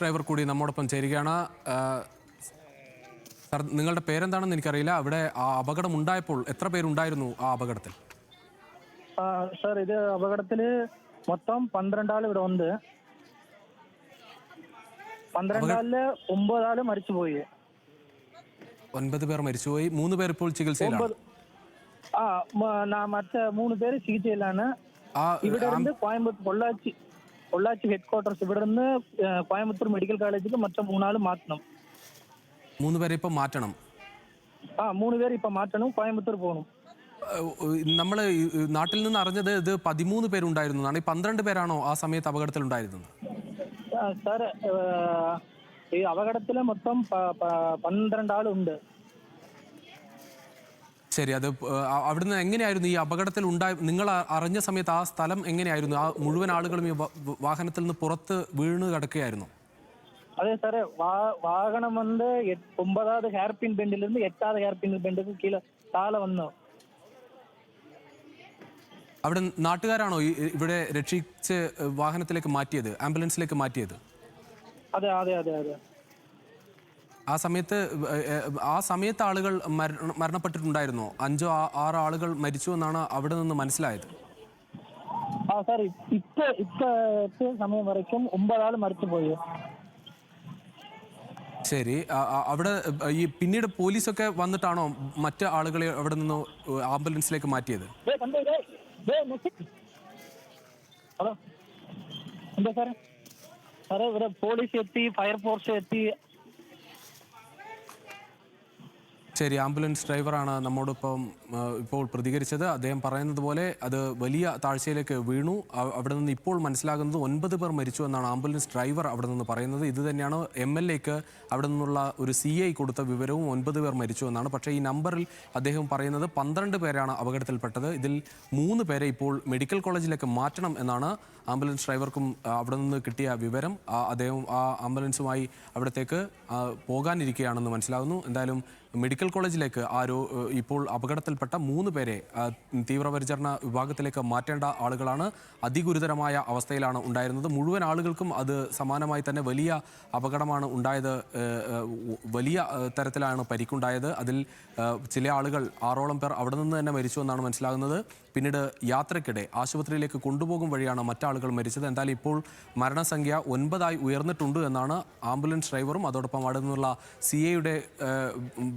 Driver കൂടി നമ്മോടൊപ്പം ചേരുകയാണ്. സർ, നിങ്ങളുടെ പേരെന്താണെന്ന് എനിക്കറിയില്ല. അവിടെ ആ അപകടം ഉണ്ടായപ്പോൾ എത്ര പേരുണ്ടായിരുന്നു ആ അപകടത്തിൽ? സാർ, ഇത് അപകടത്തില് മൊത്തം 12 ആൾ ഇവിടെ ഉണ്ട്. 12 ആളില് 9 ആള് മരിച്ചുപോയി. 9 പേർ മരിച്ചുപോയി. 3 പേർ ഇപ്പോൾ ചികിത്സയിലാണ്. മറ്റേ 3 പേര് ചികിത്സയിലാണ്. ഇവിടെ നിന്ന് കോയമ്പത്തൂർ പൊള്ളാച്ചി ഹെഡ് ക്വാർട്ടേഴ്സ് ഇവിടെ നിന്ന് കോയമ്പത്തൂർ മെഡിക്കൽ കോളേജിലേക്ക് മറ്റേ 3 ആള് മാറ്റണം. 3 പേരെ ഇപ്പം മാറ്റണം. 3 പേര് ഇപ്പൊ മാറ്റണം, കോയമ്പത്തൂർ പോകണം. നമ്മൾ നാട്ടിൽ നിന്ന് അറിഞ്ഞത് ഇത് 13 പേരുണ്ടായിരുന്നു എന്നാണ്. ഈ 12 പേരാണോ ആ സമയത്ത് അപകടത്തിൽ ഉണ്ടായിരുന്നത്? സാർ, ഈ അപകടത്തില് മൊത്തം 12 ആളുണ്ട്. ശരി, അത് അവിടുന്ന് എങ്ങനെയായിരുന്നു ഈ അപകടത്തിൽ നിങ്ങൾ അറിഞ്ഞ സമയത്ത് ആ സ്ഥലം എങ്ങനെയായിരുന്നു? ആ മുഴുവൻ ആളുകളും ഈ വാഹനത്തിൽ നിന്ന് പുറത്ത് വീണ് കിടക്കുകയായിരുന്നു? അതെ സാറേ, വാഹനം വന്ന് 9வது ഹെയർപിൻ ബെൻഡിൽ നിന്ന് 8வது ഹെയർപിൻ ബെൻഡിൽ കീഴെ താഴെ വന്നു. അവിടെ നാട്ടുകാരാണോ ഇവിടെ രക്ഷിച്ച് വാഹനത്തിലേക്ക് മാറ്റിയത്, ആംബുലൻസിലേക്ക് മാറ്റിയത്? അതെ അതെ അതെ അതെ. ആ സമയത്ത് ആളുകൾ മരണപ്പെട്ടിട്ടുണ്ടായിരുന്നോ? 5-6 ആളുകൾ മരിച്ചു എന്നാണ് അവിടെ നിന്ന് മനസ്സിലായത്. സാർ, ഇപ്പൊ സമയം വരയ്ക്കും 9 ആൾ മരിച്ചുപോയി. ശരി, അവിടെ ഈ പിന്നീട് പോലീസൊക്കെ വന്നിട്ടാണോ മറ്റ് ആളുകളെ അവിടെ നിന്ന് ആംബുലൻസിലേക്ക് മാറ്റിയത്? ഹലോ, എന്താ സാറേ? സാറേ, ഇവിടെ പോലീസ് എത്തി, ഫയർഫോഴ്സ് എത്തി. ശരി, ആംബുലൻസ് ഡ്രൈവറാണ് നമ്മോടൊപ്പം ഇപ്പോൾ പ്രതികരിച്ചത്. അദ്ദേഹം പറയുന്നത് പോലെ അത് വലിയ താഴ്ചയിലേക്ക് വീണു. അവിടെ നിന്ന് ഇപ്പോൾ മനസ്സിലാകുന്നത് 9 പേർ മരിച്ചു എന്നാണ് ആംബുലൻസ് ഡ്രൈവർ അവിടെ നിന്ന് പറയുന്നത്. ഇത് തന്നെയാണ് MLAക്ക് അവിടെ നിന്നുള്ള ഒരു CI കൊടുത്ത വിവരവും, 9 പേർ മരിച്ചു എന്നാണ്. പക്ഷേ ഈ നമ്പറിൽ അദ്ദേഹം പറയുന്നത് 12 പേരാണ് അപകടത്തിൽപ്പെട്ടത്. ഇതിൽ 3 പേരെ ഇപ്പോൾ മെഡിക്കൽ കോളേജിലേക്ക് മാറ്റണം എന്നാണ് ആംബുലൻസ് ഡ്രൈവർക്കും അവിടെ നിന്ന് കിട്ടിയ വിവരം. അദ്ദേഹം ആ ആംബുലൻസുമായി അവിടത്തേക്ക് പോകാനിരിക്കുകയാണെന്ന് മനസ്സിലാകുന്നു. എന്തായാലും മെഡിക്കൽ കോളേജിലേക്ക് ഇപ്പോൾ അപകടത്തിൽപ്പെട്ട 3 പേരെ തീവ്രപരിചരണ വിഭാഗത്തിലേക്ക് മാറ്റേണ്ട ആളുകളാണ്. അതിഗുരുതരമായ അവസ്ഥയിലാണ് ഉണ്ടായിരുന്നത്. മുഴുവൻ ആളുകൾക്കും അത് സമാനമായി തന്നെ വലിയ അപകടമാണ് ഉണ്ടായത്. വലിയ തരത്തിലാണ് പരിക്കുണ്ടായത്. അതിൽ ചില ആളുകൾ 6ഓളം പേർ അവിടെ നിന്ന് തന്നെ മരിച്ചു എന്നാണ് മനസ്സിലാകുന്നത്. പിന്നീട് യാത്രയ്ക്കിടെ ആശുപത്രിയിലേക്ക് കൊണ്ടുപോകും വഴിയാണ് മറ്റാളുകൾ മരിച്ചത്. എന്തായാലും ഇപ്പോൾ മരണസംഖ്യ 9 ഉയർന്നിട്ടുണ്ട് എന്നാണ് ആംബുലൻസ് ഡ്രൈവറും അതോടൊപ്പം അവിടെ നിന്നുള്ള CIയുടെ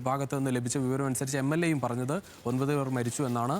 ഭാഗത്ത് നിന്ന് ലഭിച്ച വിവരം അനുസരിച്ച് MLAയും പറഞ്ഞത്. 9 പേർ മരിച്ചു എന്നാണ്.